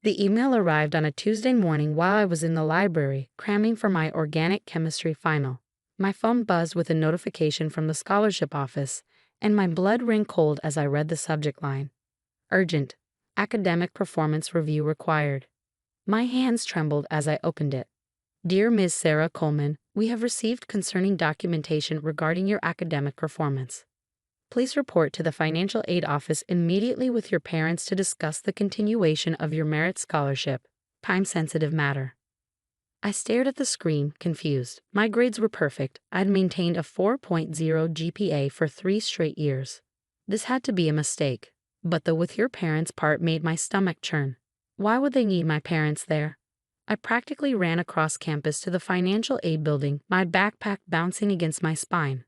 The email arrived on a Tuesday morning while I was in the library, cramming for my organic chemistry final. My phone buzzed with a notification from the scholarship office, and my blood ran cold as I read the subject line. Urgent. Academic performance review required. My hands trembled as I opened it. Dear Ms. Sarah Coleman, we have received concerning documentation regarding your academic performance. Please report to the financial aid office immediately with your parents to discuss the continuation of your merit scholarship. Time-sensitive matter. I stared at the screen, confused. My grades were perfect. I'd maintained a 4.0 GPA for 3 straight years. This had to be a mistake. But the "with your parents" part made my stomach churn. Why would they need my parents there? I practically ran across campus to the financial aid building, my backpack bouncing against my spine.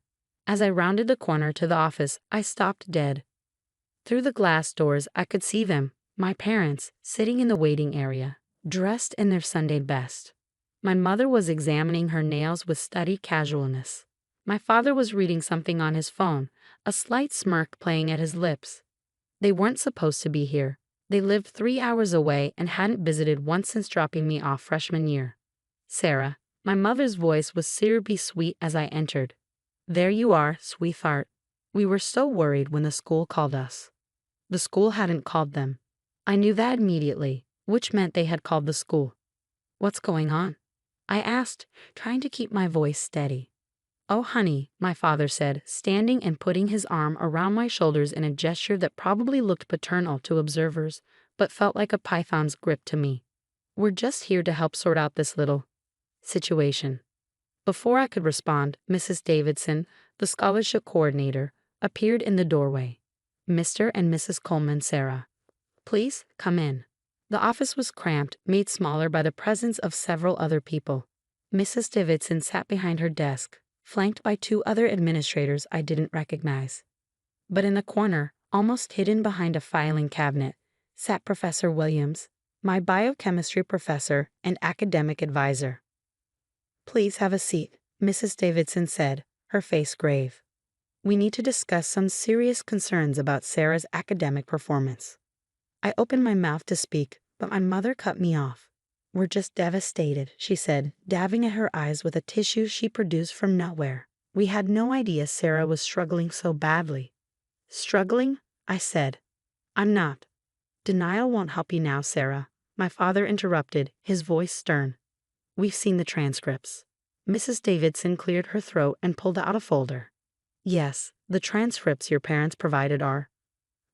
As I rounded the corner to the office, I stopped dead. Through the glass doors, I could see them, my parents, sitting in the waiting area, dressed in their Sunday best. My mother was examining her nails with studied casualness. My father was reading something on his phone, a slight smirk playing at his lips. They weren't supposed to be here. They lived 3 hours away and hadn't visited once since dropping me off freshman year. Sarah, my mother's voice was syrupy sweet as I entered. There you are, sweetheart. We were so worried when the school called us. The school hadn't called them. I knew that immediately, which meant they had called the school. What's going on? I asked, trying to keep my voice steady. Oh, honey, my father said, standing and putting his arm around my shoulders in a gesture that probably looked paternal to observers, but felt like a python's grip to me. We're just here to help sort out this little situation. Before I could respond, Mrs. Davidson, the scholarship coordinator, appeared in the doorway. Mr. and Mrs. Coleman, Sarah. Please, come in. The office was cramped, made smaller by the presence of several other people. Mrs. Davidson sat behind her desk, flanked by 2 other administrators I didn't recognize. But in the corner, almost hidden behind a filing cabinet, sat Professor Williams, my biochemistry professor and academic advisor. Please have a seat, Mrs. Davidson said, her face grave. We need to discuss some serious concerns about Sarah's academic performance. I opened my mouth to speak, but my mother cut me off. We're just devastated, she said, dabbing at her eyes with a tissue she produced from nowhere. We had no idea Sarah was struggling so badly. Struggling? I said. I'm not. Denial won't help you now, Sarah, my father interrupted, his voice stern. We've seen the transcripts. Mrs. Davidson cleared her throat and pulled out a folder. Yes, the transcripts your parents provided are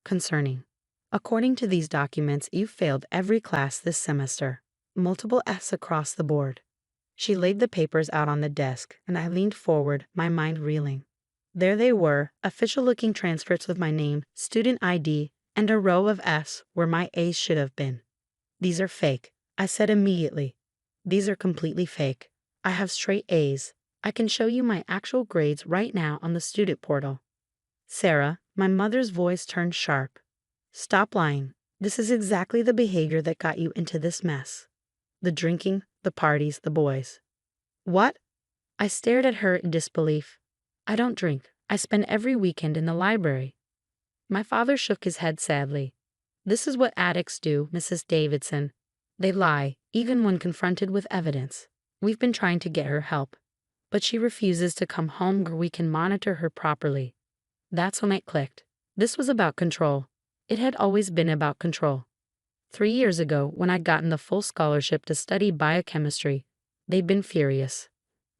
concerning. According to these documents, you've failed every class this semester. Multiple F's across the board. She laid the papers out on the desk, and I leaned forward, my mind reeling. There they were, official-looking transcripts with my name, student ID, and a row of F's where my A's should have been. These are fake, I said immediately. These are completely fake. I have straight A's. I can show you my actual grades right now on the student portal. Sarah, my mother's voice turned sharp. Stop lying. This is exactly the behavior that got you into this mess. The drinking, the parties, the boys. What? I stared at her in disbelief. I don't drink. I spend every weekend in the library. My father shook his head sadly. This is what addicts do, Mrs. Davidson. They lie, even when confronted with evidence. We've been trying to get her help, but she refuses to come home where we can monitor her properly. That's when it clicked. This was about control. It had always been about control. 3 years ago, when I'd gotten the full scholarship to study biochemistry, they'd been furious.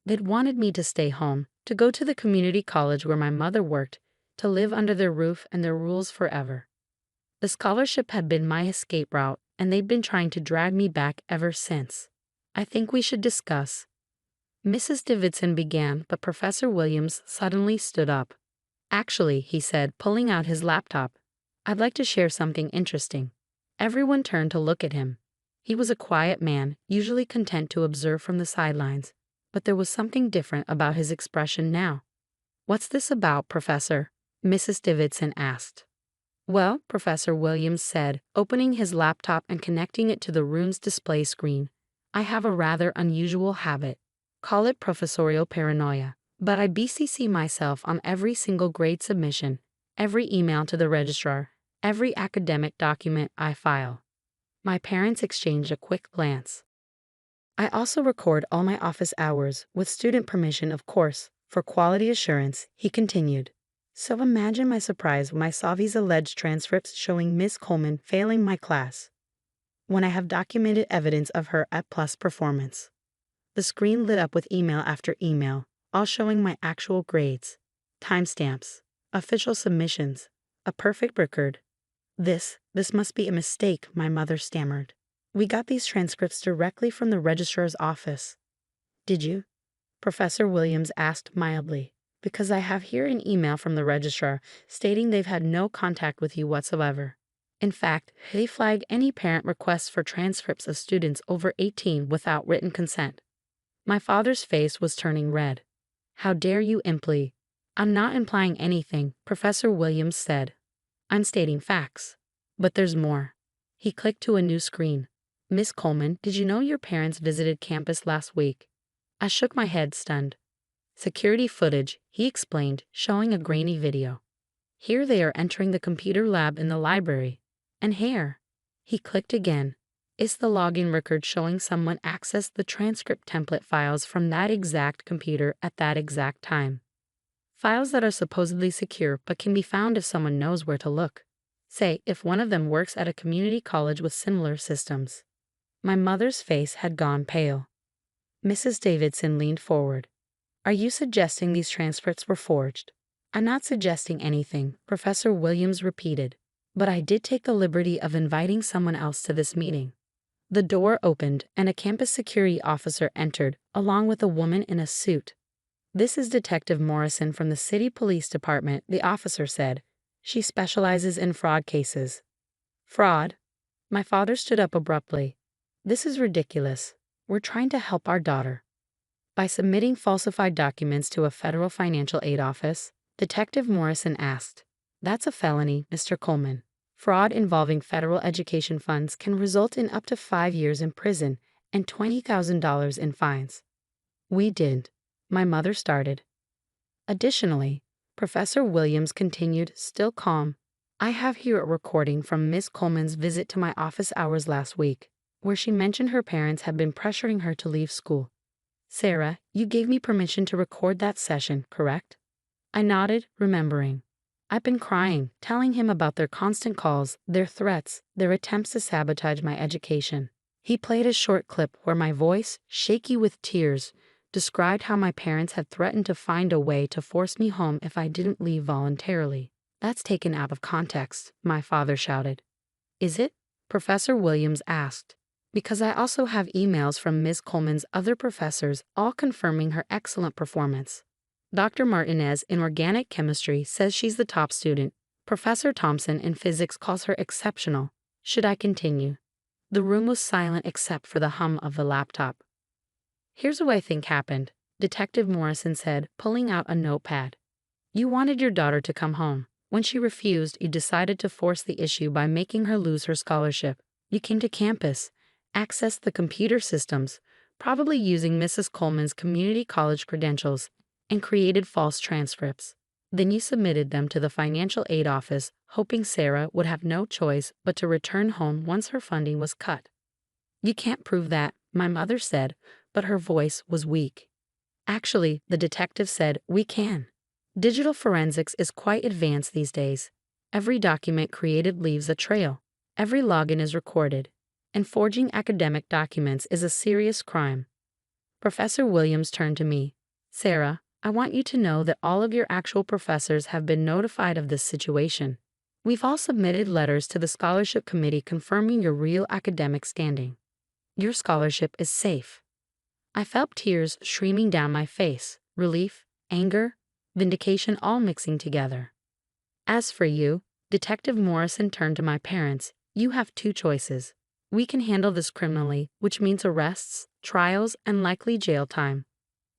They'd wanted me to stay home, to go to the community college where my mother worked, to live under their roof and their rules forever. The scholarship had been my escape route, and they'd been trying to drag me back ever since. I think we should discuss. Mrs. Davidson began, but Professor Williams suddenly stood up. Actually, he said, pulling out his laptop, I'd like to share something interesting. Everyone turned to look at him. He was a quiet man, usually content to observe from the sidelines, but there was something different about his expression now. What's this about, Professor? Mrs. Davidson asked. Well, Professor Williams said, opening his laptop and connecting it to the room's display screen, I have a rather unusual habit. Call it professorial paranoia. But I BCC myself on every single grade submission, every email to the registrar, every academic document I file. My parents exchanged a quick glance. I also record all my office hours, with student permission, of course, for quality assurance, he continued. So imagine my surprise when I saw these alleged transcripts showing Miss Coleman failing my class, when I have documented evidence of her A+ performance. The screen lit up with email after email, all showing my actual grades, timestamps, official submissions, a perfect record. This must be a mistake, my mother stammered. We got these transcripts directly from the registrar's office. Did you? Professor Williams asked mildly. Because I have here an email from the registrar stating they've had no contact with you whatsoever. In fact, they flag any parent requests for transcripts of students over 18 without written consent. My father's face was turning red. How dare you imply? I'm not implying anything, Professor Williams said. I'm stating facts. But there's more. He clicked to a new screen. Miss Coleman, did you know your parents visited campus last week? I shook my head, stunned. Security footage, he explained, showing a grainy video. Here they are entering the computer lab in the library. And here. He clicked again. Is the login record showing someone accessed the transcript template files from that exact computer at that exact time? Files that are supposedly secure but can be found if someone knows where to look. Say, if one of them works at a community college with similar systems. My mother's face had gone pale. Mrs. Davidson leaned forward. Are you suggesting these transcripts were forged? I'm not suggesting anything, Professor Williams repeated. But I did take the liberty of inviting someone else to this meeting. The door opened and a campus security officer entered, along with a woman in a suit. This is Detective Morrison from the City Police Department, the officer said. She specializes in fraud cases. Fraud? My father stood up abruptly. This is ridiculous. We're trying to help our daughter. By submitting falsified documents to a federal financial aid office, Detective Morrison asked. That's a felony, Mr. Coleman. Fraud involving federal education funds can result in up to 5 years in prison and $20,000 in fines. We did. My mother started. Additionally, Professor Williams continued, still calm. I have here a recording from Miss Coleman's visit to my office hours last week, where she mentioned her parents had been pressuring her to leave school. Sarah, you gave me permission to record that session, correct? I nodded, remembering. I've been crying, telling him about their constant calls, their threats, their attempts to sabotage my education. He played a short clip where my voice, shaky with tears, described how my parents had threatened to find a way to force me home if I didn't leave voluntarily. That's taken out of context, my father shouted. Is it? Professor Williams asked. Because I also have emails from Ms. Coleman's other professors all confirming her excellent performance. Dr. Martinez in organic chemistry says she's the top student. Professor Thompson in physics calls her exceptional. Should I continue? The room was silent except for the hum of the laptop. Here's what I think happened, Detective Morrison said, pulling out a notepad. You wanted your daughter to come home. When she refused, you decided to force the issue by making her lose her scholarship. You came to campus, accessed the computer systems, probably using Mrs. Coleman's community college credentials, and created false transcripts. Then you submitted them to the financial aid office, hoping Sarah would have no choice but to return home once her funding was cut. You can't prove that, my mother said, but her voice was weak. Actually, the detective said, we can. Digital forensics is quite advanced these days. Every document created leaves a trail. Every login is recorded. And forging academic documents is a serious crime. Professor Williams turned to me. Sarah, I want you to know that all of your actual professors have been notified of this situation. We've all submitted letters to the scholarship committee confirming your real academic standing. Your scholarship is safe. I felt tears streaming down my face, relief, anger, vindication all mixing together. As for you, Detective Morrison turned to my parents, you have 2 choices. We can handle this criminally, which means arrests, trials, and likely jail time.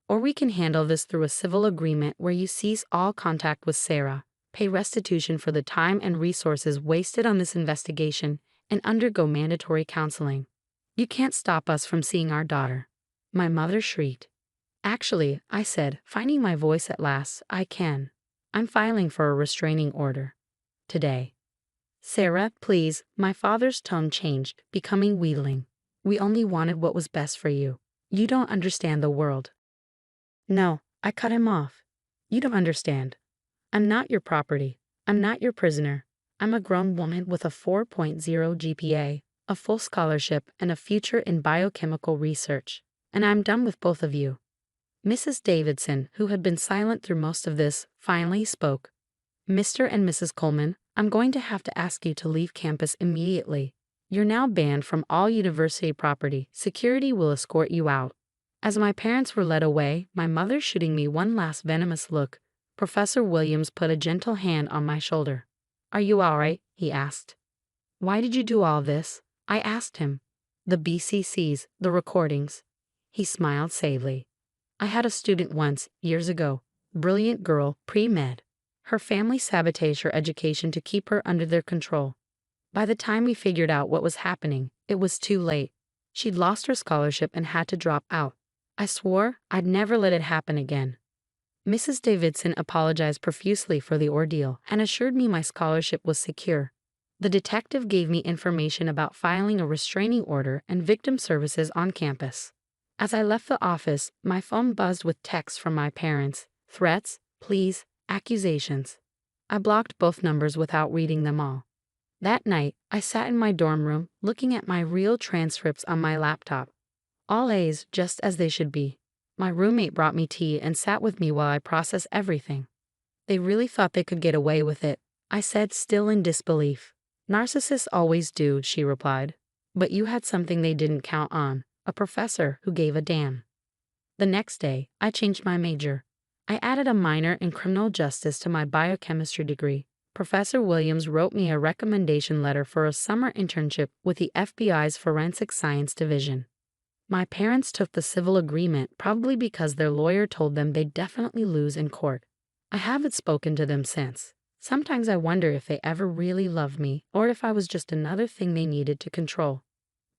Or we can handle this through a civil agreement where you cease all contact with Sarah, pay restitution for the time and resources wasted on this investigation, and undergo mandatory counseling. You can't stop us from seeing our daughter. My mother shrieked. Actually, I said, finding my voice at last, I can. I'm filing for a restraining order. Today. Sarah, please, my father's tone changed, becoming wheedling. We only wanted what was best for you. You don't understand the world. No, I cut him off. You don't understand. I'm not your property. I'm not your prisoner. I'm a grown woman with a 4.0 GPA, a full scholarship, and a future in biochemical research. And I'm done with both of you. Mrs. Davidson, who had been silent through most of this, finally spoke. Mr. and Mrs. Coleman, I'm going to have to ask you to leave campus immediately. You're now banned from all university property. Security will escort you out. As my parents were led away, my mother shooting me one last venomous look, Professor Williams put a gentle hand on my shoulder. Are you all right? He asked. Why did you do all this? I asked him. The BCCs, the recordings. He smiled sadly. I had a student once, years ago. Brilliant girl, pre-med. Her family sabotaged her education to keep her under their control. By the time we figured out what was happening, it was too late. She'd lost her scholarship and had to drop out. I swore I'd never let it happen again. Mrs. Davidson apologized profusely for the ordeal and assured me my scholarship was secure. The detective gave me information about filing a restraining order and victim services on campus. As I left the office, my phone buzzed with texts from my parents, threats, pleas, accusations. I blocked both numbers without reading them all. That night, I sat in my dorm room, looking at my real transcripts on my laptop. All A's, just as they should be. My roommate brought me tea and sat with me while I processed everything. They really thought they could get away with it, I said, still in disbelief. Narcissists always do, she replied. But you had something they didn't count on, a professor who gave a damn. The next day, I changed my major. I added a minor in criminal justice to my biochemistry degree. Professor Williams wrote me a recommendation letter for a summer internship with the FBI's Forensic Science Division. My parents took the civil agreement probably because their lawyer told them they'd definitely lose in court. I haven't spoken to them since. Sometimes I wonder if they ever really loved me or if I was just another thing they needed to control.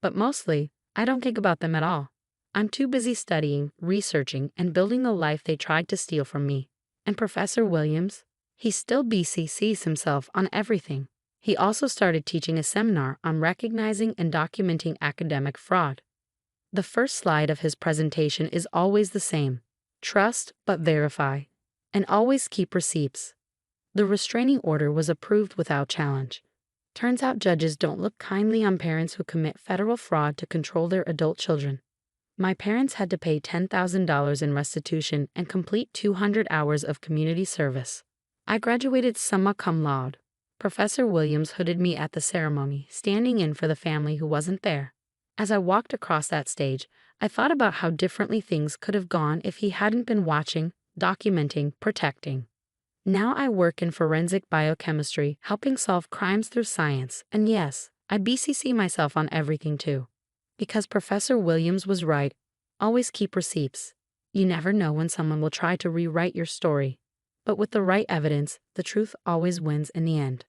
But mostly, I don't think about them at all. I'm too busy studying, researching, and building the life they tried to steal from me. And Professor Williams? He still BCCs himself on everything. He also started teaching a seminar on recognizing and documenting academic fraud. The first slide of his presentation is always the same. Trust but verify. And always keep receipts. The restraining order was approved without challenge. Turns out judges don't look kindly on parents who commit federal fraud to control their adult children. My parents had to pay $10,000 in restitution and complete 200 hours of community service. I graduated summa cum laude. Professor Williams hooded me at the ceremony, standing in for the family who wasn't there. As I walked across that stage, I thought about how differently things could have gone if he hadn't been watching, documenting, protecting. Now I work in forensic biochemistry, helping solve crimes through science, and yes, I BCC myself on everything too. Because Professor Williams was right, always keep receipts. You never know when someone will try to rewrite your story. But with the right evidence, the truth always wins in the end.